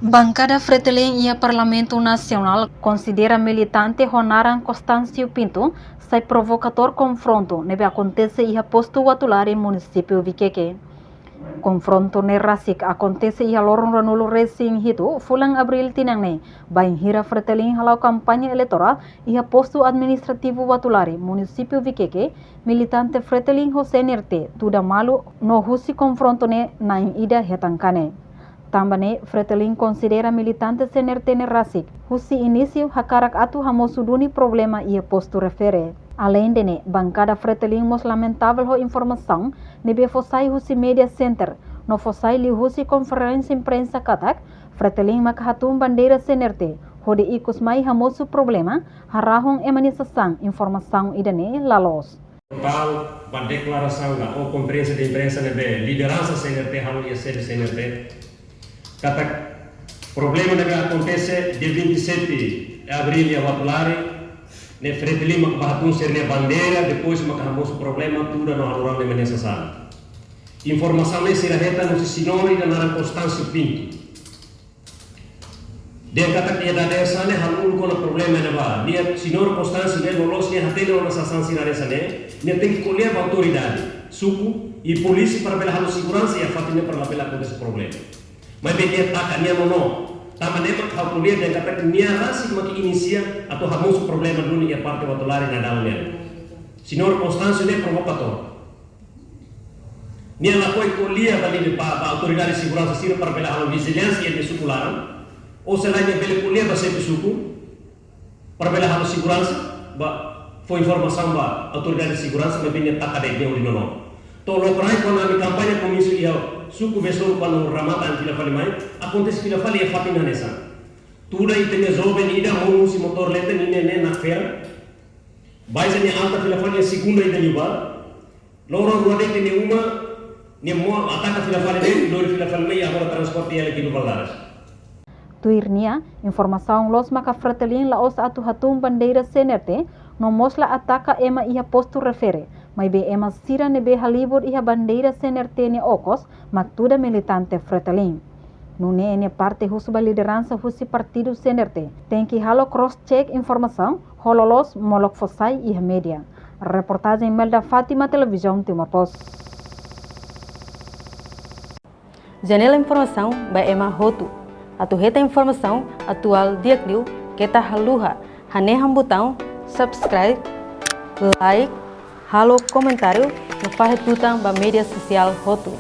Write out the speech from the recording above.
Bancada Fretilin e Parlamento Nacional considera militante Ronaran Constâncio Pinto sai provocador confronto nebe acontece e posto watular em município Viqueque. Confronto ne rasik acontece e lorong ranulo racing hito fulang abril tinangne bain hira Fretilin halau kampanye eleitoral e posto administrativo watulare município Viqueque militante Fretilin José Nerte tuda malu no husi confronto ne na ida hetankane. Também Fretilin considera militante senerte rasik. Husi início hakarak atu hamosuduni problema ia posto refere. Além de bancada Fretilin mos lamentável ho informação nebe fosai husi media center no fosai li husi conferência imprensa katak Fretilin makahatum bandeira senerte hode ikus mai hamosu problema harahong emanisação informação idane lalos. Total, a declaração da conferência de imprensa nebe liderança CNRT halu ia ser CNRT. Kata problema que acontece de 27 de abril e watulari ne Fretilin makbahatun ser ne bandeira depois makahamos problema tudo no haluran de menesa. Informação ne sira reta no sinori da Ronaran Constâncio Pinto. Dia kata dia da desa ne halul ko problema ne ba dia sinor Constâncio ne lolos ne hatene ona sasan sira desa ne tem que colher a autoridade suku e polícia para pela halu segurança e a fatine para lá pela esse problema. Mas dia tak nia mono tama nemak hau kuliah dan kata nia rasik maki inicia atau hamus problema dulu ia parte watulari na daunnya. Sinor Constâncio ne provocator. Nia lakoi kuliah bali de pa autoridade de segurança sira para pela halu vigilância de sukularan ou selainnya bele kuliah ba sempre suku para pela halu segurança ba foi informação ba autoridade de segurança ba bine takade dia uli nono. Tolo prai quando a campanha comício ia suku besok panu ramatan fila fali mai acontece fila fali e fatina nessa tudo aí tem jovem ida monu si motor lente ne na fer baisa ne alta fila fali segunda ida juba lorong dua dek ne uma ne mo ataka fila fali ne lori fila fali mai agora transporte ele aqui no Valadares. Tuirnia informação los maka Fretilin la os atu hatum bandeira CNRT no mosla ataka ema ia posto refere mas be ema sira nebe halibur ia bandeira CNRT ne okos maktuda militante Fretilin. Nune ene parte husuba liderança husi partido CNRT. Tem que halo cross check informação hololos molok fosai ia media. Reportagem Melda Fátima Televisão Timor Post. Janela informação ba ema hotu. Atu heta informação atual diakliu kita haluha haneham botão subscribe like halo comentário no faz tutang ba media social hotu.